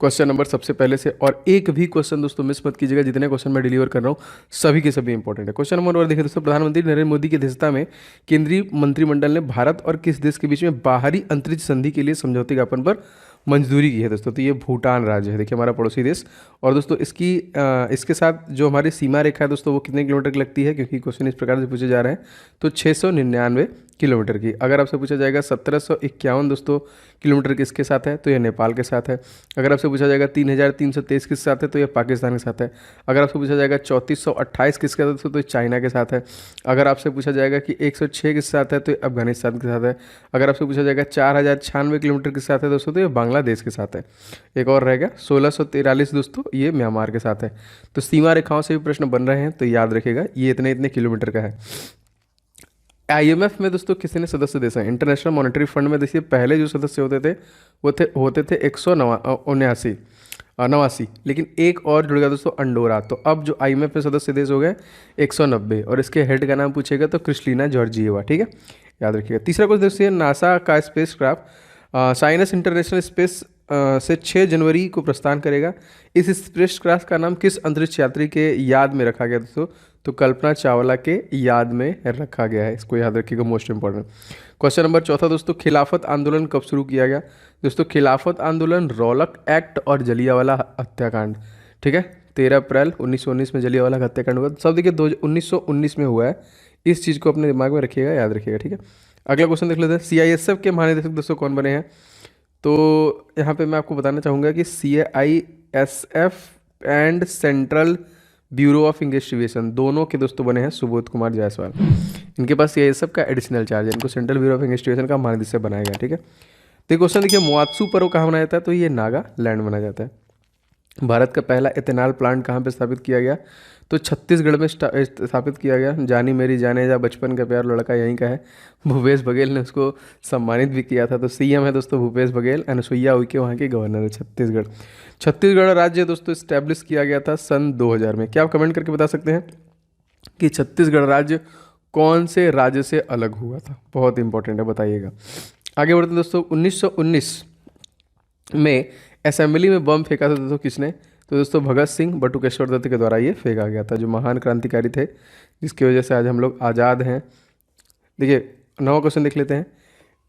Question number सबसे पहले से, और एक भी क्वेश्चन दोस्तों मिस मत कीजिएगा, जितने क्वेश्चन मैं डिलीवर कर रहा हूँ सभी के सभी इंपॉर्टेंट है। क्वेश्चन नंबर 1 देखिए दोस्तों, प्रधानमंत्री नरेंद्र मोदी की अध्यक्षता में केंद्रीय मंत्रिमंडल ने भारत और किस देश के बीच में बाहरी अंतरिक्ष संधि के लिए समझौते ज्ञापन पर मंजूरी की है दोस्तों? तो ये भूटान राज्य है, देखिए हमारा पड़ोसी देश। और दोस्तों इसके साथ जो हमारी सीमा रेखा है दोस्तों वो कितने किलोमीटर की लगती है, क्योंकि क्वेश्चन इस प्रकार से पूछे जा रहे हैं, तो 699 किलोमीटर की। अगर आपसे पूछा जाएगा 1751 दोस्तों किलोमीटर किसके साथ है, तो यह नेपाल के साथ है। अगर आपसे पूछा जाएगा 3323 किसके साथ है, तो यह पाकिस्तान के साथ है। अगर आपसे पूछा जाएगा 3428 किसके साथ है दोस्तों, तो ये चाइना के साथ है। अगर आपसे पूछा जाएगा कि 106 किसके साथ है, तो ये अफगानिस्तान के साथ है। अगर आपसे पूछा जाएगा 4096 किलोमीटर किसके साथ है दोस्तों, तो ये बांग्लादेश के साथ है। एक और रहेगा 1643 दोस्तों, ये म्यांमार के साथ है। तो सीमा रेखाओं से भी प्रश्न बन रहे हैं, तो याद रखिएगा ये इतने इतने किलोमीटर का है। आईएमएफ में दोस्तों कितने सदस्य देश हैं? इंटरनेशनल मॉनेटरी फंड में देखिए पहले जो सदस्य होते थे 189, लेकिन एक और जुड़ गया दोस्तों, अंडोरा। तो अब जो आईएमएफ में सदस्य देश हो गए 190, और इसके हेड का नाम पूछेगा तो क्रिस्टलिना जॉर्जिएवा, ठीक है, याद रखिएगा। तीसरा क्वेश्चन देखिए, नासा का space craft sinus international space से 6 जनवरी को प्रस्थान करेगा। इस स्पेस क्राफ्ट का नाम किस अंतरिक्ष यात्री के याद में रखा गया दोस्तों? तो कल्पना चावला के याद में रखा गया है, इसको याद रखिएगा, मोस्ट इंपॉर्टेंट। क्वेश्चन नंबर 4 दोस्तों, खिलाफत आंदोलन कब शुरू किया गया? दोस्तों खिलाफत आंदोलन, रौलक एक्ट और जलियांवाला हत्याकांड, ठीक है, 13 अप्रैल 1919 में जलियांवाला हत्याकांड हुआ। सब देखिए 1919 में हुआ है, इस चीज़ को अपने दिमाग में रखिएगा, याद रखिएगा, ठीक है। अगला क्वेश्चन देख लेते हैं, सीआईएसएफ के महानिदेशक दोस्तों कौन बने हैं? तो यहाँ पे मैं आपको बताना चाहूँगा कि CISF and central bureau of investigation दोनों के दोस्तों बने हैं सुबोध कुमार जायसवाल। इनके पास सीआईएसएफ का एडिशनल चार्ज है, इनको सेंट्रल ब्यूरो ऑफ इन्वेस्टिगेशन का महानिदेशक बनाया गया, ठीक है। तो क्वेश्चन देखिए, मुआत्सू पर्व कहाँ मनाया जाता है? तो ये नागालैंड मनाया जाता है। भारत का पहला एथेनॉल प्लांट कहाँ पे स्थापित किया गया? तो छत्तीसगढ़ में स्थापित किया गया। जानी मेरी जाने जा बचपन का प्यार लड़का यहीं का है, भूपेश बघेल ने उसको सम्मानित भी किया था। तो सीएम है दोस्तों भूपेश बघेल, अनुसुईया उइके वहाँ के गवर्नर है छत्तीसगढ़ राज्य दोस्तों इस्टेब्लिश किया गया था सन 2000 में। क्या आप कमेंट करके बता सकते हैं कि छत्तीसगढ़ राज्य कौन से राज्य से अलग हुआ था? बहुत इंपॉर्टेंट है, बताइएगा। आगे बढ़ते हैं दोस्तों, 1919 में असेंबली में बम फेंका था दोस्तों किसने? तो दोस्तों भगत सिंह बटुकेश्वर दत्त के द्वारा ये फेंका गया था, जो महान क्रांतिकारी थे, जिसकी वजह से आज हम लोग आज़ाद हैं। देखिए 9वां क्वेश्चन देख लेते हैं,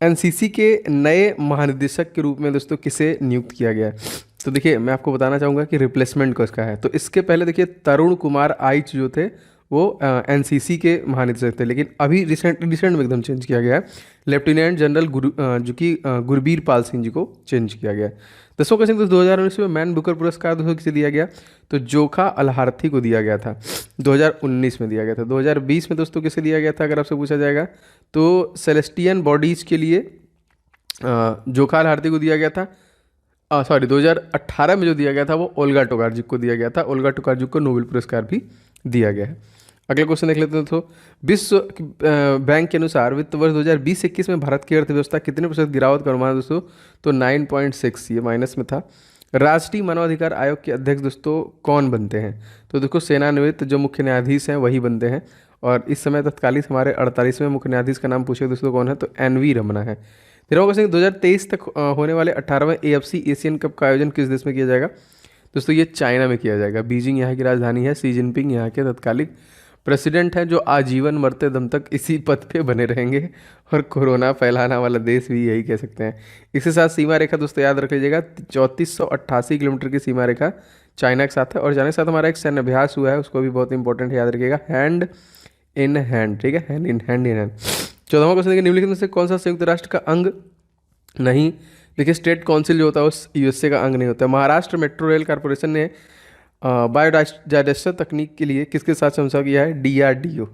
एनसीसी के नए महानिदेशक के रूप में दोस्तों किसे नियुक्त किया गया है? तो देखिए मैं आपको बताना चाहूँगा कि रिप्लेसमेंट किसका है। तो इसके पहले देखिए तरुण कुमार आइच जो थे वो एनसीसी के महानिदेशक थे, लेकिन अभी रिसेंट में एकदम चेंज किया गया है, लेफ्टिनेंट जनरल गुरबीर पाल सिंह जी को चेंज किया गया है। 10वां क्वेश्चन दोस्तों, 2019 में मैन बुकर पुरस्कार दोस्तों किसे दिया गया? तो जोखा अलहार्थी को दिया गया था, 2019 में दिया गया था। 2020 में दोस्तों किसे दिया गया था अगर आपसे पूछा जाएगा? तो सेलेस्टियन बॉडीज़ के लिए जोखा अलहार्थी को दिया गया था। 2018 में जो दिया गया था वो ओल्गा टोकार्जुक को दिया गया था। ओल्गा टोकार्जुक को नोबेल पुरस्कार भी दिया गया है। अगला क्वेश्चन देख लेते हैं दोस्तों, विश्व बैंक के अनुसार वित्त वर्ष 2020-21 में भारत की अर्थव्यवस्था कितने प्रतिशत गिरावट का अनुमान दोस्तों? तो 9.6, ये माइनस में था। राष्ट्रीय मानवाधिकार आयोग के अध्यक्ष दोस्तों कौन बनते हैं? तो देखो सेवानिवृत्त जो मुख्य न्यायाधीश हैं वही बनते हैं, और इस समय तत्कालीन हमारे 48वें मुख्य न्यायाधीश का नाम पूछे दोस्तों कौन है? तो NV रमना है। 13वां क्वेश्चन, 2023 तक होने वाले 18वें AFC एशियन कप का आयोजन किस देश में किया जाएगा? दोस्तों ये चाइना में किया जाएगा। बीजिंग यहाँ की राजधानी है, शी जिनपिंग यहाँ के तत्कालिक प्रेसिडेंट हैं, जो आजीवन मरते दम तक इसी पद पे बने रहेंगे, और कोरोना फैलाना वाला देश भी यही कह सकते हैं। इसके साथ सीमा रेखा दोस्तों याद रख लीजिएगा, 3488 किलोमीटर की सीमा रेखा चाइना के साथ है। और जाने के साथ हमारा एक सैन्य अभ्यास हुआ है, उसको भी बहुत इंपॉर्टेंट याद रखिएगा, हैंड इन हैंड, ठीक है, हैंड इन हैंड। 14वां क्वेश्चन देखिए, निम्नलिखित में से कौन सा संयुक्त राष्ट्र का अंग नहीं? देखिए स्टेट काउंसिल जो होता है उस यूएसए का अंग नहीं होता है। महाराष्ट्र मेट्रो रेल कॉरपोरेशन ने बायोडाइवर्सिटी तकनीक के लिए किसके साथ समझौता किया है? DRDO,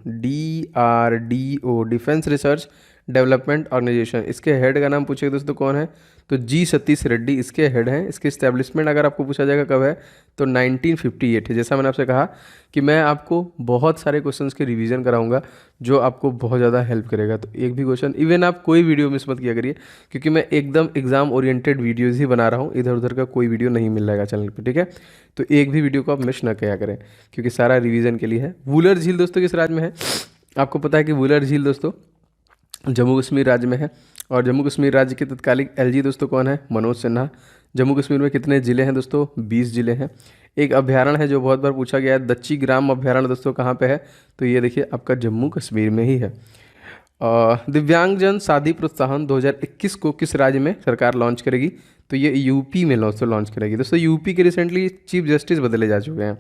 defence research development organisation. इसके हेड का नाम पूछेगा दोस्तों कौन है? तो G सतीश रेड्डी इसके हेड हैं। इसके इस्टेब्लिशमेंट अगर आपको पूछा जाएगा कब है, तो 1958 है। जैसा मैंने आपसे कहा कि मैं आपको बहुत सारे क्वेश्चंस के रिवीजन कराऊंगा जो आपको बहुत ज़्यादा हेल्प करेगा। तो एक भी क्वेश्चन, इवन आप कोई वीडियो मिस मत किया करिए, क्योंकि मैं एकदम एग्जाम ओरिएंटेड वीडियोज़ ही बना रहा हूँ, इधर उधर का कोई वीडियो नहीं मिल रहेगा चैनल पर, ठीक है। तो एक भी वीडियो को आप मिस ना किया करें, क्योंकि सारा रिवीजन के लिए है। वुलर झील दोस्तों किस राज्य में है? आपको पता है कि वुलर झील दोस्तों जम्मू कश्मीर राज्य में है। और जम्मू कश्मीर राज्य के तत्कालिक एलजी दोस्तों कौन है? मनोज सिन्हा। जम्मू कश्मीर में कितने ज़िले हैं दोस्तों? 20 ज़िले हैं। एक अभ्यारण्य है जो बहुत बार पूछा गया है, दच्ची ग्राम अभ्यारण्य दोस्तों कहाँ पे है? तो ये देखिए आपका जम्मू कश्मीर में ही है। दिव्यांगजन शादी प्रोत्साहन 2021 को किस राज्य में सरकार लॉन्च करेगी? तो ये यूपी में लॉन्च करेगी दोस्तों। यूपी के रिसेंटली चीफ जस्टिस बदले जा चुके हैं।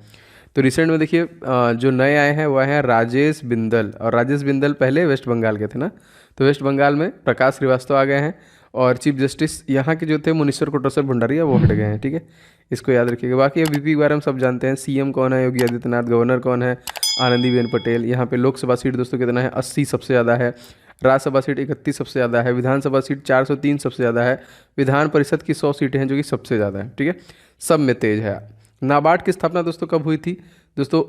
तो रिसेंट में देखिए जो नए आए हैं वह हैं राजेश बिंदल, और राजेश बिंदल पहले वेस्ट बंगाल के थे ना, तो वेस्ट बंगाल में प्रकाश श्रीवास्तव आ गए हैं, और चीफ जस्टिस यहाँ के जो थे मुनीश्वर कोटेश्वर भंडारिया वो हट गए हैं। ठीक है, इसको याद रखिएगा। बाकी वीपी के बारे में सब जानते हैं, सीएम कौन है? योगी आदित्यनाथ। गवर्नर कौन है? आनंदीबेन पटेल। यहाँ पे लोकसभा सीट दोस्तों कितना है? 80 सबसे ज़्यादा है। राज्यसभा सीट 31 सबसे ज़्यादा है। विधानसभा सीट 403 सबसे ज़्यादा है। विधान परिषद की 100 सीटें हैं जो कि सबसे ज़्यादा है। ठीक है, सब में तेज है। नाबार्ड की स्थापना दोस्तों कब हुई थी? दोस्तों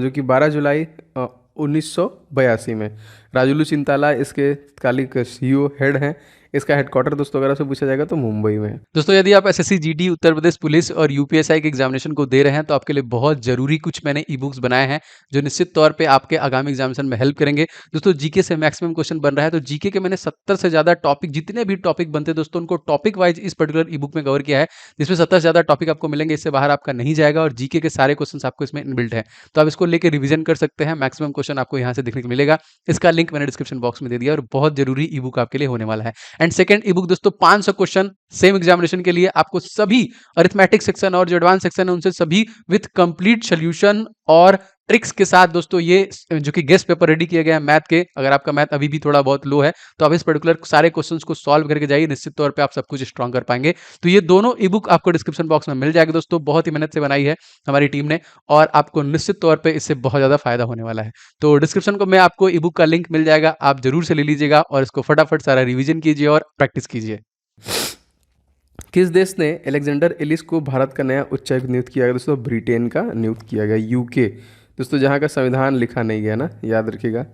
जो कि 12 जुलाई 1982 में। राजुलू चिंताला इसके तत्कालिक सीईओ हेड हैं। इसका हेडक्वार्टर दोस्तों अगर आपसे पूछा जाएगा तो मुंबई में है। दोस्तों यदि आप SSC GD, Uttar Pradesh police और यूपीएसआई के एग्जामिनेशन को दे रहे हैं तो आपके लिए बहुत जरूरी कुछ मैंने ई बुक्स बनाए हैं जो निश्चित तौर पे आपके आगामी एग्जामिनेशन में हेल्प करेंगे। दोस्तों जीके से मैक्सिमम क्वेश्चन बन रहा है, तो जीके के मैंने 70 से ज्यादा टॉपिक, जितने भी टॉपिक बनते हैं दोस्तों उनको टॉपिक वाइज इस पर्टिकुलर ई बुक में कवर किया है, जिसमें 70 से ज्यादा टॉपिक आपको मिलेंगे। इससे बाहर आपका नहीं जाएगा और जीके के सारे क्वेश्चन आपको इसमें इनबिल्ट है, तो आप इसको लेकर रिविजन कर सकते हैं। मैक्सिमम क्वेश्चन आपको यहाँ से देखने को मिलेगा। इसका लिंक मैंने डिस्क्रिप्शन बॉक्स में दे दिया, और बहुत जरूरी ई बुक आपके लिए होने वाला है। एंड सेकंड ई बुक दोस्तों 500 क्वेश्चन सेम एग्जामिनेशन के लिए, आपको सभी अरिथमेटिक सेक्शन और जो एडवांस सेक्शन है उनसे सभी विथ कंप्लीट सॉल्यूशन और ट्रिक्स के साथ दोस्तों, ये जो कि गेस्ट पेपर रेडी किए गए हैं मैथ के। अगर आपका मैथ अभी भी थोड़ा बहुत लो है तो आप इस पर्टिकुलर सारे क्वेश्चंस को सॉल्व करके जाइए, निश्चित तौर पे आप सब कुछ स्ट्रॉन्ग कर पाएंगे। तो ये दोनों ई बुक आपको डिस्क्रिप्शन बॉक्स में मिल जाएगा दोस्तों। बहुत ही मेहनत से बनाई है हमारी टीम ने, और आपको निश्चित तौर पर इससे बहुत ज्यादा फायदा होने वाला है। तो डिस्क्रिप्शन को में आपको ई बुक का लिंक मिल जाएगा, आप जरूर से ले लीजिएगा और इसको फटाफट सारा रिविजन कीजिए और प्रैक्टिस कीजिए। किस देश ने अलेक्जेंडर एलिस को भारत का नया उच्चायुक्त नियुक्त किया गया? दोस्तों ब्रिटेन का नियुक्त किया गया, यूके दोस्तों, जहाँ का संविधान लिखा नहीं गया ना, याद रखिएगा।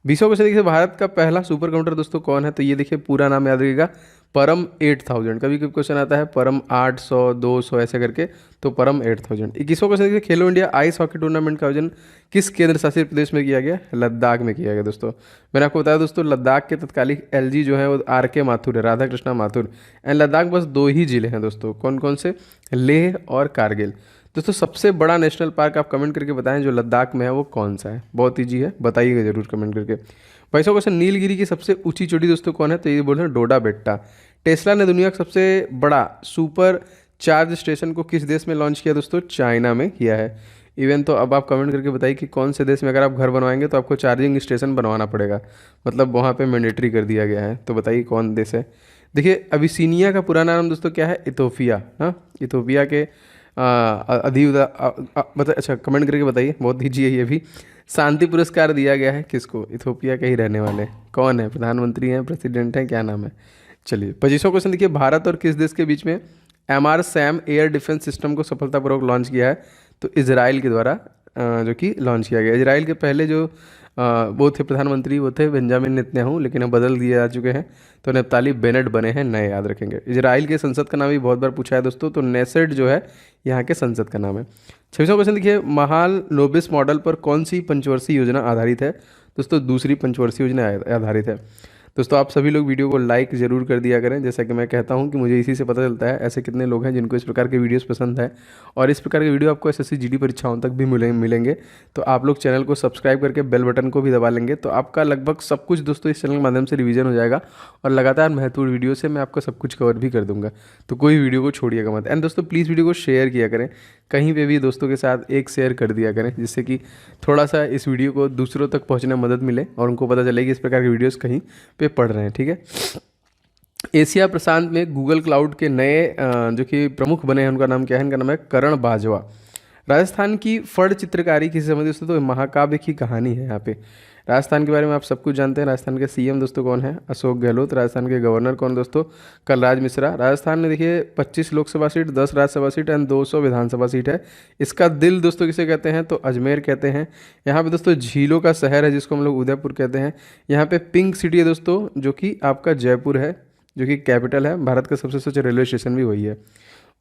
20 क्वेश्चन देखिए, भारत का पहला सुपर कंप्यूटर दोस्तों कौन है? तो ये देखिए पूरा नाम याद रखिएगा, परम 8000। कभी कभी क्वेश्चन आता है परम 800 200 ऐसे करके, तो परम 8000। 21वां क्वेश्चन देखिए, खेलो इंडिया आइस हॉकी टूर्नामेंट का आयोजन किस केंद्र शासित प्रदेश में किया गया? लद्दाख में किया गया दोस्तों। मैंने आपको बताया दोस्तों, लद्दाख के तत्कालिक एलजी जो है वो आर के माथुर है, राधा कृष्णा माथुर। एंड लद्दाख बस 2 ही जिले हैं दोस्तों, कौन कौन से? लेह और कारगिल। दोस्तों सबसे बड़ा नेशनल पार्क आप कमेंट करके बताएं जो लद्दाख में है वो कौन सा है? बहुत ईजी है, बताइएगा जरूर कमेंट करके। 22वां क्वेश्चन, नीलगिरी की सबसे ऊंची चोटी दोस्तों कौन है? तो ये बोल रहे हैं डोडा बेट्टा। टेस्ला ने दुनिया का सबसे बड़ा सुपर चार्ज स्टेशन को किस देश में लॉन्च किया दोस्तों? चाइना में किया है। इवन तो अब आप कमेंट करके बताइए कि कौन से देश में अगर आप घर बनवाएंगे तो आपको चार्जिंग स्टेशन बनवाना पड़ेगा, मतलब वहाँ पे मैंडेटरी कर दिया गया है। तो बताइए कौन देश है? देखिए अबिसिनिया का पुराना नाम दोस्तों क्या है? इथोपिया। हाँ, इथोपिया के मतलब अच्छा कमेंट करके बताइए, बहुत ईजी है ये भी। शांति पुरस्कार दिया गया है किसको? इथोपिया के ही रहने वाले कौन है? प्रधानमंत्री हैं, प्रेसिडेंट हैं, क्या नाम है? चलिए 25वां क्वेश्चन देखिए, भारत और किस देश के बीच में MR Sam air defence system को सफलतापूर्वक लॉन्च किया है? तो इजराइल के द्वारा जो कि लॉन्च किया गया। इजराइल के पहले जो वो थे प्रधानमंत्री, वो थे बेंजामिन नेतन्याहू, लेकिन अब बदल दिए जा चुके हैं, तो नफ्ताली बेनेट बने हैं नए, याद रखेंगे। इजराइल के संसद का नाम भी बहुत बार पूछा है दोस्तों, तो नेसेट जो है यहाँ के संसद का नाम है। 26वां क्वेश्चन देखिए, महाल नोबिस मॉडल पर कौन सी पंचवर्षीय योजना आधारित है? दोस्तों दूसरी पंचवर्षीय योजना आधारित है। दोस्तों आप सभी लोग वीडियो को लाइक ज़रूर कर दिया करें, जैसा कि मैं कहता हूं कि मुझे इसी से पता चलता है ऐसे कितने लोग हैं जिनको इस प्रकार के वीडियोस पसंद है, और इस प्रकार के वीडियो आपको एसएससी जीडी परीक्षाओं तक भी मिलेंगे। तो आप लोग चैनल को सब्सक्राइब करके बेल बटन को भी दबा लेंगे, तो आपका लगभग सब कुछ दोस्तों इस चैनल के माध्यम से रिवीजन हो जाएगा, और लगातार महत्वपूर्ण वीडियो से मैं आपका सब कुछ कवर भी कर दूंगा। तो कोई वीडियो को छोड़िएगा मत। एंड दोस्तों प्लीज़ वीडियो को शेयर किया करें, कहीं पे भी दोस्तों के साथ एक शेयर कर दिया करें, जिससे कि थोड़ा सा इस वीडियो को दूसरों तक पहुंचने में मदद मिले और उनको पता चले कि इस प्रकार के वीडियोस कहीं पे पढ़ रहे हैं। ठीक है, एशिया प्रशांत में गूगल क्लाउड के नए जो कि प्रमुख बने हैं उनका नाम क्या है? इनका नाम है करण बाजवा। राजस्थान की फड़ चित्रकारी किसी समझ दोस्तों? तो महाकाव्य की कहानी है यहाँ पे। राजस्थान के बारे में आप सब कुछ जानते हैं। राजस्थान के सीएम दोस्तों कौन है? अशोक गहलोत। राजस्थान के गवर्नर कौन दोस्तों? कलराज मिश्रा। राजस्थान में देखिए 25 Lok Sabha seat, 10 Rajya Sabha seat and 200 Vidhan Sabha seat है। इसका दिल दोस्तों किसे कहते हैं? तो अजमेर कहते हैं। यहाँ पे दोस्तों झीलों का शहर है जिसको हम लोग उदयपुर कहते हैं। यहाँ पे पिंक सिटी है दोस्तों, जो कि आपका जयपुर है, जो कि कैपिटल है। भारत का सबसे स्वच्छ रेलवे स्टेशन भी वही है।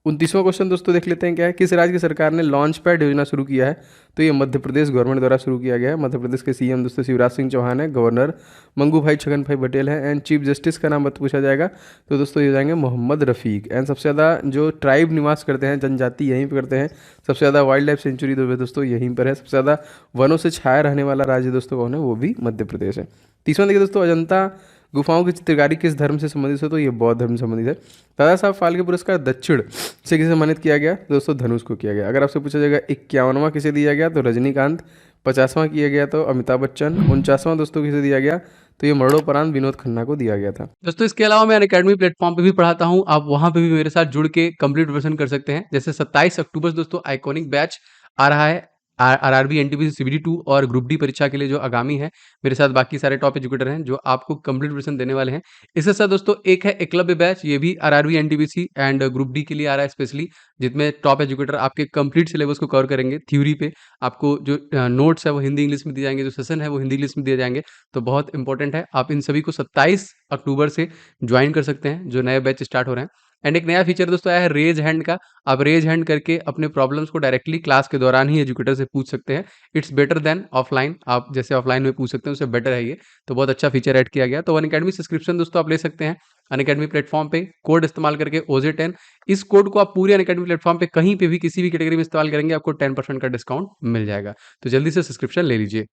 29वां क्वेश्चन दोस्तों देख लेते हैं क्या है, किस राज्य की सरकार ने लॉन्च पैड योजना शुरू किया है? तो ये मध्य प्रदेश गवर्नमेंट द्वारा शुरू किया गया है। मध्य प्रदेश के सीएम दोस्तों शिवराज सिंह चौहान है, गवर्नर मंगू भाई छगन भाई पटेल है, एंड चीफ जस्टिस का नाम मत पूछा जाएगा तो दोस्तों ये हो जाएंगे मोहम्मद रफ़ीक। एंड सबसे ज़्यादा जो ट्राइब निवास करते हैं, जनजाति यहीं पर करते हैं, सबसे ज़्यादा वाइल्ड लाइफ सेंचुरी दोस्तों यहीं पर है, सबसे ज़्यादा वनों से छाया रहने वाला राज्य दोस्तों कौन है? वो भी मध्य प्रदेश है। तीसरा देखिए दोस्तों, अजंता गुफाओं की चित्रकारी किस धर्म से संबंधित है? तो ये बौद्ध धर्म से संबंधित है। दादा साहब फाल्के पुरस्कार दक्षिण से किसे सम्मानित किया गया? दोस्तों धनुष को किया गया। अगर आपसे पूछा जाएगा 51वां किसे दिया गया? तो रजनीकांत। 50वां किया गया तो अमिताभ बच्चन। 49वां दोस्तों किसे दिया गया? तो ये मरणोपरांत विनोद खन्ना को दिया गया था। दोस्तों इसके अलावा मैं अनअकैडमी प्लेटफॉर्म पे भी पढ़ाता हूँ, आप वहाँ पे भी मेरे साथ जुड़ के कंप्लीट प्रिपरेशन कर सकते हैं। जैसे 27 अक्टूबर से दोस्तों आइकॉनिक बैच आ रहा है, आरआरबी एनटीपीसी सीबीडी 2 और ग्रुप डी परीक्षा के लिए जो आगामी है, मेरे साथ बाकी सारे टॉप एजुकेटर हैं जो आपको कंप्लीट प्रिपरेशन देने वाले हैं। इसके साथ दोस्तों एक है एकलव्य बैच, ये भी RRB NTPC and group D के लिए आ रहा है स्पेशली, जिसमें टॉप एजुकेटर आपके कंप्लीट सिलेबस को कवर करेंगे। थ्योरी पे आपको जो नोट्स है वो हिंदी इंग्लिश में दिए जाएंगे, जो सेशन है वो हिंदी इंग्लिश में दिए जाएंगे, तो बहुत इंपॉर्टेंट है। आप इन सभी को 27 अक्टूबर से ज्वाइन कर सकते हैं, जो नए बैच स्टार्ट हो रहे हैं। एंड एक नया फीचर दोस्तों आया है रेज हैंड का, आप रेज हैंड करके अपने प्रॉब्लम्स को डायरेक्टली क्लास के दौरान ही एजुकेटर से पूछ सकते हैं। इट्स बेटर देन ऑफलाइन, आप जैसे ऑफलाइन में पूछ सकते हैं उससे बेटर है ये, तो बहुत अच्छा फीचर ऐड किया गया। तो अनअकैडमी सब्सक्रिप्शन दोस्तों आप ले सकते हैं अनअकैडमी प्लेटफॉर्म पे, कोड इस्तेमाल करके OJ10। इस कोड को आप पूरे अनअकैडमी प्लेटफॉर्म पे कहीं पे भी किसी भी कैटेगरी में इस्तेमाल करेंगे, आपको 10% का डिस्काउंट मिल जाएगा, तो जल्दी से सब्सक्रिप्शन ले लीजिए।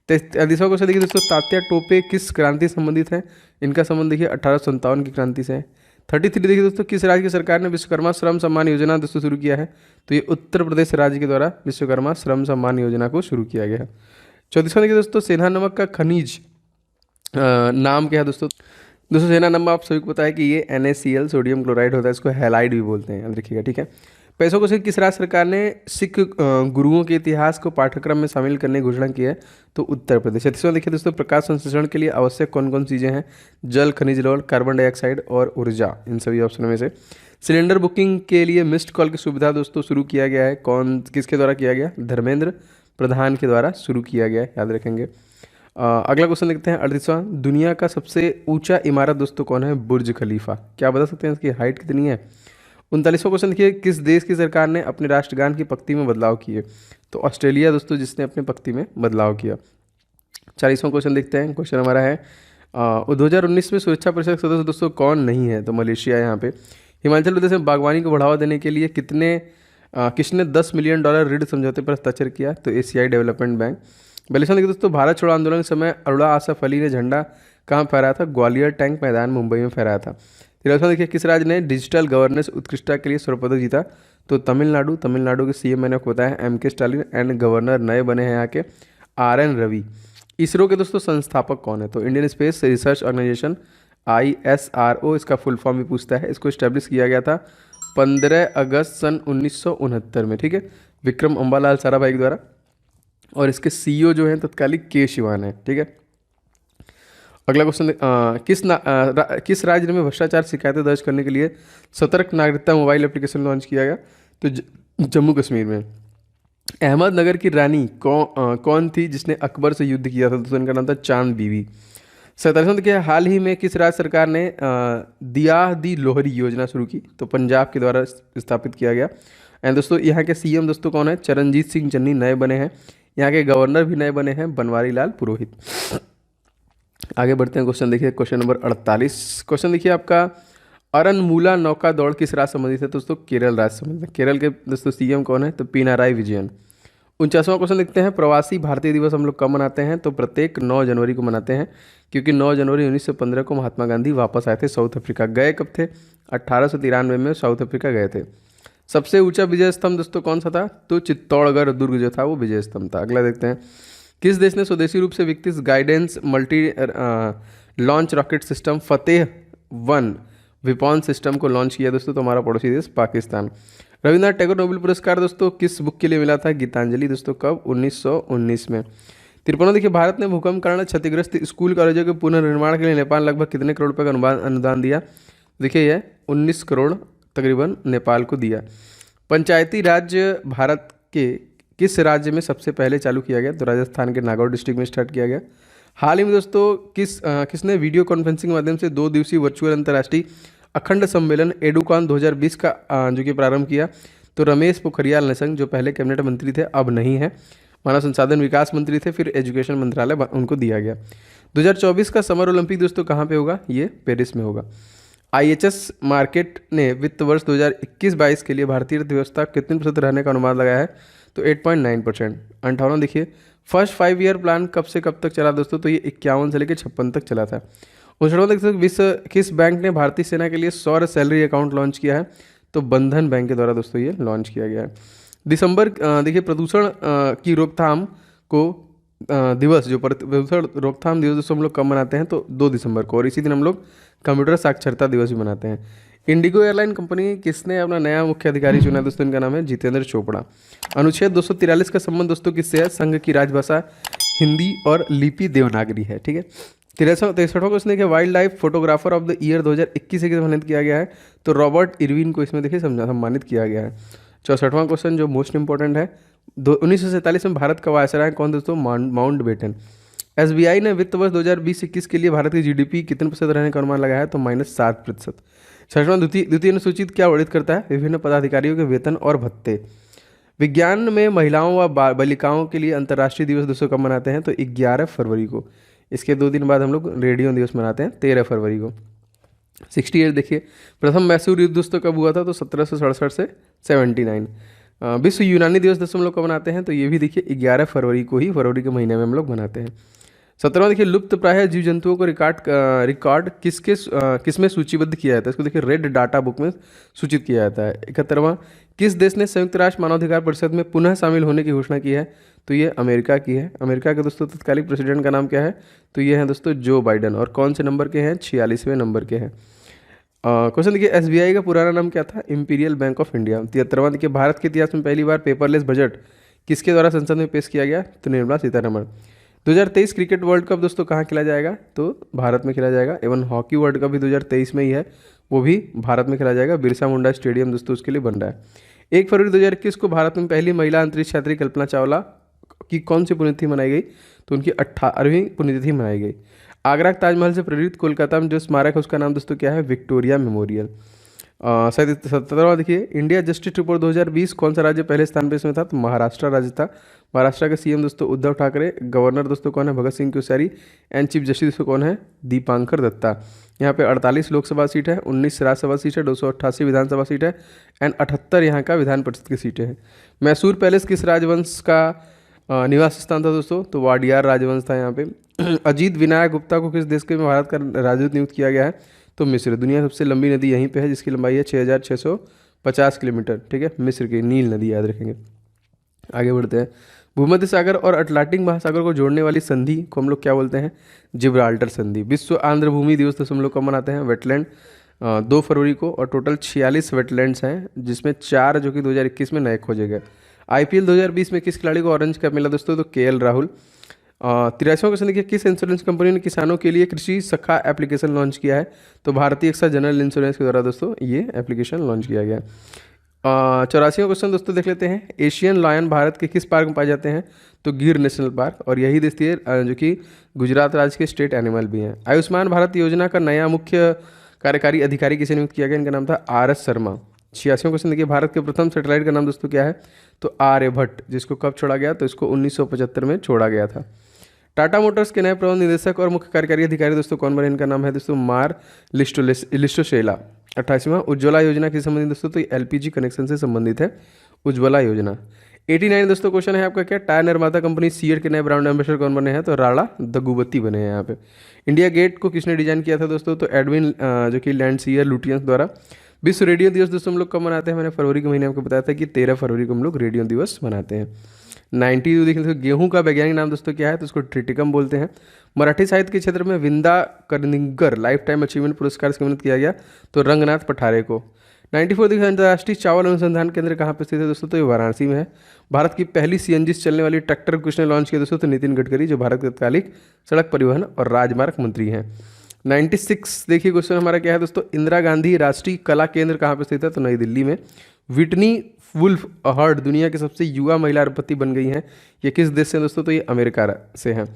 तीसरा क्वेश्चन देखिए दोस्तों, तात्या टोपे किस क्रांति से संबंधित है? इनका संबंध देखिए 1857 की क्रांति से है। 33 देखिए दोस्तों, किस राज्य की सरकार ने विश्वकर्मा श्रम सम्मान योजना दोस्तों शुरू किया है? तो ये उत्तर प्रदेश राज्य के द्वारा विश्वकर्मा श्रम सम्मान योजना को शुरू किया गया है। 34वां देखिए दोस्तों, सेंधा नमक का खनिज नाम क्या है दोस्तों? दोस्तों सेंधा नमक आप सभी को पता है कि ये NaCl सोडियम क्लोराइड होता है, इसको हैलाइड भी बोलते हैं, याद रखिएगा, ठीक है। पैसों को सिर्फ किस राज्य सरकार ने सिख गुरुओं के इतिहास को पाठ्यक्रम में शामिल करने की घोषणा की है? तो उत्तर प्रदेश। 36वां देखिए दोस्तों, प्रकाश संश्लेषण के लिए आवश्यक कौन कौन चीज़ें हैं? जल, खनिज लवण, कार्बन डाइऑक्साइड और ऊर्जा, इन सभी ऑप्शनों में से। सिलेंडर बुकिंग के लिए मिस्ड कॉल की सुविधा दोस्तों शुरू किया गया है, कौन किसके द्वारा किया गया? धर्मेंद्र प्रधान के द्वारा शुरू किया गया है, याद रखेंगे। अगला क्वेश्चन देखते हैं 38वां, दुनिया का सबसे ऊंचा इमारत दोस्तों कौन है? बुर्ज खलीफा। क्या बता सकते हैं इसकी हाइट कितनी है? 39वां क्वेश्चन देखिए, किस देश की सरकार ने अपने राष्ट्रगान की पंक्ति में बदलाव किए? तो ऑस्ट्रेलिया दोस्तों, जिसने अपने पंक्ति में बदलाव किया। 40वां क्वेश्चन देखते हैं, क्वेश्चन हमारा है 2019 में सुरक्षा परिषद सदस्य दोस्तों कौन नहीं है? तो मलेशिया यहाँ पे। हिमाचल प्रदेश में बागवानी को बढ़ावा देने के लिए किसने $10 मिलियन ऋण समझौते पर हस्ताक्षर किया? तो एशियाई डेवलपमेंट बैंक। 42वां देखिए दोस्तों, भारत छोड़ो आंदोलन के समय अरुणा आसफ अली ने झंडा कहाँ फहराया था? ग्वालियर टैंक मैदान मुंबई में फहराया था। 43वां देखिए, किस राज्य ने डिजिटल गवर्नेंस उत्कृष्टता के लिए स्वर्ण पदक जीता? तो तमिलनाडु। तमिलनाडु के सीएम मैंने आपको बताया MK स्टालिन, एंड गवर्नर नए बने हैं यहाँ के RN रवि। इसरो के दोस्तों संस्थापक कौन है? तो Indian space research organisation ISRO, इसका फुल फॉर्म भी पूछता है। इसको स्टैब्लिश किया गया था 15 अगस्त सन 1969 में, ठीक है, विक्रम अम्बालाल साराभाई के द्वारा, और इसके CEO जो हैं तत्कालिक K शिवान है, ठीक है। अगला क्वेश्चन, किस राज्य में भ्रष्टाचार शिकायतें दर्ज करने के लिए सतर्क नागरिकता मोबाइल एप्लीकेशन लॉन्च किया गया? तो जम्मू कश्मीर में। अहमदनगर की रानी कौन थी जिसने अकबर से युद्ध किया था? तो इनका नाम था चांद बीवी। 47वां देखिए, हाल ही में किस राज्य सरकार ने दिया दी लोहरी योजना शुरू की? तो पंजाब के द्वारा स्थापित किया गया। एंड दोस्तों यहाँ के CM दोस्तों कौन है? चरणजीत सिंह चन्नी नए बने हैं। यहाँ के गवर्नर भी नए बने हैं, बनवारी लाल पुरोहित। आगे बढ़ते हैं, क्वेश्चन देखिए, क्वेश्चन नंबर 48। क्वेश्चन देखिए आपका, अरनमुला नौका दौड़ किस राज्य संबंधित है? दोस्तों केरल राज्य संबंधित है। केरल के दोस्तों CM कौन है? तो पिनाराई विजयन। 49वां क्वेश्चन देखते हैं, प्रवासी भारतीय दिवस हम लोग कब मनाते हैं? तो प्रत्येक 9 जनवरी को मनाते हैं, क्योंकि 9 जनवरी 1915 को महात्मा गांधी वापस आए थे साउथ अफ्रीका। गए कब थे? 1893 में साउथ अफ्रीका गए थे। सबसे ऊंचा विजय स्तंभ दोस्तों कौन सा था? तो चित्तौड़गढ़ दुर्ग जो था वो विजय स्तंभ था। अगला देखते हैं, किस देश ने स्वदेशी रूप से विकसित guidance multi launch rocket system फतेह-1 विपॉन सिस्टम को लॉन्च किया दोस्तों? तो हमारा पड़ोसी देश पाकिस्तान। रविन्द्रनाथ टैगोर नोबेल पुरस्कार दोस्तों किस बुक के लिए मिला था? गीतांजलि दोस्तों, कब? 1919 में। 53वां देखिए, भारत ने भूकंप कारण क्षतिग्रस्त स्कूल कॉलेजों के पुनर्निर्माण के लिए नेपाल लगभग कितने करोड़ रुपए का अनुदान दिया? देखिए यह 19 करोड़ तकरीबन नेपाल को दिया। पंचायती राज्य भारत के किस राज्य में सबसे पहले चालू किया गया? तो राजस्थान के नागौर डिस्ट्रिक्ट में स्टार्ट किया गया। हाल ही में दोस्तों किसने वीडियो कॉन्फ्रेंसिंग के माध्यम से 2 दिवसीय वर्चुअल अंतर्राष्ट्रीय अखंड सम्मेलन एडुकॉन 2020 का जो कि प्रारंभ किया? तो रमेश पोखरियाल निशंक, जो पहले कैबिनेट मंत्री थे, अब नहीं है, मानव संसाधन विकास मंत्री थे, फिर एजुकेशन मंत्रालय उनको दिया गया। 2024 का समर ओलंपिक दोस्तों कहाँ पे होगा? ये पेरिस में होगा। IHS मार्केट ने वित्त वर्ष 2021-22 के लिए भारतीय अर्थव्यवस्था कितने प्रतिशत रहने का अनुमान लगाया है? तो 8.9%। 58 देखिए, फर्स्ट 5 ईयर प्लान कब से कब तक चला दोस्तों? तो ये 51 से लेकर 56 तक चला था। 59 विश्व किस बैंक ने भारतीय सेना के लिए सौर सैलरी अकाउंट लॉन्च किया है? तो बंधन बैंक के द्वारा दोस्तों ये लॉन्च किया गया है। दिसंबर देखिए, प्रदूषण की रोकथाम को दिवस, जो प्रदूषण रोकथाम दिवस दोस्तों हम लोग कब मनाते हैं? तो 2 दिसंबर को, और इसी दिन हम लोग कंप्यूटर साक्षरता दिवस भी मनाते हैं। इंडिगो एयरलाइन कंपनी किसने अपना नया मुख्य अधिकारी चुना? दोस्तों इनका नाम है जितेंद्र चोपड़ा। अनुच्छेद 243 का संबंध दोस्तों किससे है? संघ की राजभाषा हिंदी और लिपि देवनागरी है, ठीक है। 63वां क्वेश्चन देखिए, wild life photographer of the year 2021 से सम्मानित किया गया है? तो रॉबर्ट इरविन को इसमें देखिए सम्मानित किया गया है। 64वां क्वेश्चन जो मोस्ट इंपॉर्टेंट है, 1947 में भारत का वायसराय कौन दोस्तों? Mount batten. SBI ने वित्त वर्ष 2020-21 के लिए भारत की GDP कितने प्रतिशत रहने का अनुमान लगाया है? तो -7%। 66वां द्वितीय अनुसूचित क्या वर्णित करता है? विभिन्न पदाधिकारियों के वेतन और भत्ते। विज्ञान में महिलाओं व बालिकाओं के लिए अंतर्राष्ट्रीय दिवस दोस्तों कब मनाते हैं? तो 11 फरवरी को। इसके 2 दिन बाद हम लोग रेडियो दिवस मनाते हैं 13 फरवरी को। 68 देखिए, प्रथम मैसूर युद्ध दोस्तों कब हुआ था? तो 1767 से 79। विश्व यूनानी दिवस दोस्तों हम लोग कब मनाते हैं? तो ये भी देखिए 11 फरवरी को ही, फरवरी के महीने में हम लोग मनाते हैं। 17वां देखिए, लुप्त प्राय जीव जंतुओं को रिकॉर्ड किसमें सूचीबद्ध किया जाता है? इसको देखिए रेड डाटा बुक में सूचित किया जाता है। 71वां, किस देश ने संयुक्त राष्ट्र मानवाधिकार परिषद में पुनः शामिल होने की घोषणा की है? तो ये अमेरिका की है। अमेरिका के दोस्तों तत्कालिक प्रेसिडेंट का नाम क्या है? तो ये है दोस्तों जो बाइडन। और कौन से नंबर के हैं? 46वें नंबर के हैं। क्वेश्चन देखिए, SBI का पुराना नाम क्या था? Imperial Bank of India. 73वां देखिए, भारत के इतिहास में पहली बार पेपरलेस बजट किसके द्वारा संसद में पेश किया गया? तो Nirmala Sitharaman. 2023 cricket world cup दोस्तों कहाँ खेला जाएगा? तो भारत में खेला जाएगा। एवं हॉकी वर्ल्ड कप भी 2023 में ही है, वो भी भारत में खेला जाएगा। बिरसा मुंडा स्टेडियम दोस्तों उसके लिए बन रहा है। 1 फरवरी 2021 को भारत में पहली महिला अंतरिक्ष यात्री कल्पना चावला की कौन सी पुण्यतिथि मनाई गई? तो उनकी 18वीं पुण्यतिथि मनाई गई। आगरा के ताजमहल से प्रेरित कोलकाता में जो स्मारक है उसका नाम दोस्तों क्या है? Victoria memorial. 17वां देखिए, इंडिया जस्टिस रिपोर्ट 2020 कौन सा राज्य पहले स्थान पर इसमें था? तो महाराष्ट्र राज्य था। महाराष्ट्र के CM दोस्तों उद्धव ठाकरे। गवर्नर दोस्तों कौन है? Bhagat Singh Koshyari. And chief justice दोस्तों कौन है? दीपांकर दत्ता। यहाँ पे 48 लोकसभा सीट है, 19 राज्यसभा सीट है, 288 विधानसभा सीट है, एंड 78 यहाँ का विधान परिषद की सीटें हैं। मैसूर पैलेस किस राजवंश का निवास स्थान था दोस्तों? तो वाडियार राजवंश था यहाँ पे। अजीत विनायक गुप्ता को किस देश के में भारत का राजदूत नियुक्त किया गया है? तो मिस्र। दुनिया की सबसे लंबी नदी यहीं पे है, जिसकी लंबाई है 6650 किलोमीटर, ठीक है। मिस्र की नील नदी, याद रखेंगे। आगे बढ़ते हैं। भूमध्य सागर और अटलांटिक महासागर को जोड़ने वाली संधि को हम लोग क्या बोलते हैं? जिब्राल्टर संधि। विश्व आंध्र भूमि दिवस तो हम लोग कब मनाते हैं? वेटलैंड 2 फरवरी को। और टोटल 46 वेटलैंड्स हैं, जिसमें 4 जो कि 2021 में नए खोजे गए। IPL 2020 में किस खिलाड़ी को ऑरेंज कैप मिला दोस्तों? तो KL राहुल। 83वां क्वेश्चन देखिए, किस इंश्योरेंस कंपनी ने किसानों के लिए कृषि सखा एप्लीकेशन लॉन्च किया है? तो भारतीय एक्सा जनरल इंश्योरेंस के द्वारा दोस्तों ये एप्लीकेशन लॉन्च किया गया। 84वां क्वेश्चन दोस्तों देख लेते हैं। एशियन लायन भारत के किस पार्क में पाए जाते हैं? तो गिर नेशनल पार्क। और यही देखिए जो कि गुजरात राज्य के स्टेट एनिमल भी हैं। आयुष्मान भारत योजना का नया मुख्य कार्यकारी अधिकारी किसे नियुक्त किया गया? इनका नाम था RS शर्मा। 86वां क्वेश्चन देखिए, भारत के प्रथम सैटेलाइट का नाम दोस्तों क्या है? तो आर्यभट्ट, जिसको कब छोड़ा गया? तो इसको 1975 में छोड़ा गया था। टाटा मोटर्स के नए प्रबंध निदेशक और मुख्य कार्यकारी अधिकारी दोस्तों कौन बने? इनका नाम है दोस्तों मार लिस्टोशेला। 88वां, उज्ज्वला योजना किस संबंधित दोस्तों? तो LPG कनेक्शन से संबंधित है उज्ज्वला योजना। 89 दोस्तों क्वेश्चन है आपका क्या? टायर निर्माता कंपनी सीएट के नए ब्रांड एम्बेसडर कौन बने हैं? तो राणा दगुबती बने हैं यहाँ पे। इंडिया गेट को किसने डिजाइन किया था दोस्तों? तो एडविन जो कि लैंडसियर लुटियंस द्वारा। विश्व रेडियो दिवस दोस्तों हम लोग कब मनाते हैं? मैंने फरवरी के महीने आपको बताया था कि 13 फरवरी को हम लोग रेडियो दिवस मनाते हैं। 92 देखिए तो गेहूं का वैज्ञानिक नाम दोस्तों क्या है? तो उसको ट्रिटिकम बोलते हैं। मराठी साहित्य के क्षेत्र में विंदा कर्णिकर लाइफ टाइम अचीवमेंट पुरस्कार से सम्मानित किया गया तो रंगनाथ पठारे को। 94 देखिए, अंतर्राष्ट्रीय चावल अनुसंधान केंद्र कहाँ पर स्थित है दोस्तों? तो ये वाराणसी में है। भारत की पहली CNG से चलने वाली ट्रैक्टर किसने लॉन्च किया दोस्तों? तो नितिन गडकरी, जो भारत के तत्कालिक सड़क परिवहन और राजमार्ग मंत्री हैं। 96 देखिए क्वेश्चन हमारा क्या है दोस्तों? इंदिरा गांधी राष्ट्रीय कला केंद्र कहाँ पर स्थित है? तो नई दिल्ली में। विटनी वुल्फ हर्ड दुनिया की सबसे युवा महिला अरबपति बन गई हैं। ये किस देश से दोस्तों? तो ये अमेरिका से हैं।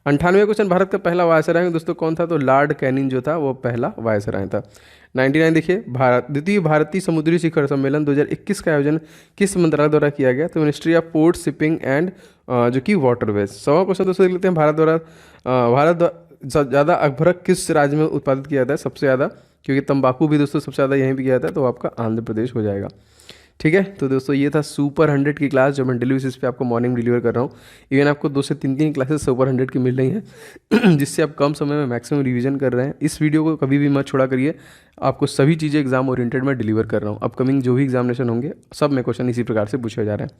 98 क्वेश्चन, भारत का पहला वायसराय दोस्तों कौन था? तो लॉर्ड कैनिंग जो था वो पहला वायसराय था। 99 देखिए, द्वितीय भारतीय समुद्री शिखर सम्मेलन 2021 का आयोजन किस मंत्रालय द्वारा किया गया? तो ministry of port, shipping and जो कि वाटरवेज। 100वां क्वेश्चन दोस्तों देख लेते हैं, ज़्यादा अभ्रक किस राज्य में उत्पादित किया जाता है सबसे ज़्यादा? क्योंकि तंबाकू भी दोस्तों सबसे ज़्यादा यहीं पे किया जाता है, तो आपका आंध्र प्रदेश हो जाएगा। ठीक है, तो दोस्तों ये था सुपर 100 की क्लास जो मैं डेली बेसिस पे आपको मॉर्निंग डिलीवर कर रहा हूँ। इवन आपको 2 से 3 क्लासेस सुपर 100 की मिल रही हैं जिससे आप कम समय में मैक्सिमम रिवीजन कर रहे हैं। इस वीडियो को कभी भी मत छोड़ा करिए, आपको सभी चीज़ें एग्जाम ओरिएंटेड में डिलीवर कर रहा हूँ। अपकमिंग जो भी एग्जामिनेशन होंगे सब में क्वेश्चन इसी प्रकार से पूछे जा रहे हैं।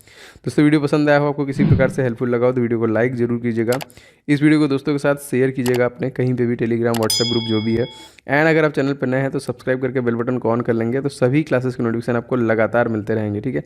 दोस्तों वीडियो पसंद आया हो, आपको किसी प्रकार से हेल्पफुल लगा हो तो वीडियो को लाइक जरूर कीजिएगा। इस वीडियो को दोस्तों के साथ शेयर कीजिएगा अपने कहीं पे भी, टेलीग्राम, व्हाट्सएप ग्रुप जो भी है। एंड अगर आप चैनल पर नए हैं तो सब्सक्राइब करके बेल बटन को ऑन कर लेंगे तो सभी क्लासेस के नोटिफिकेशन आपको लगातार मिलते रहेंगे। ठीक है।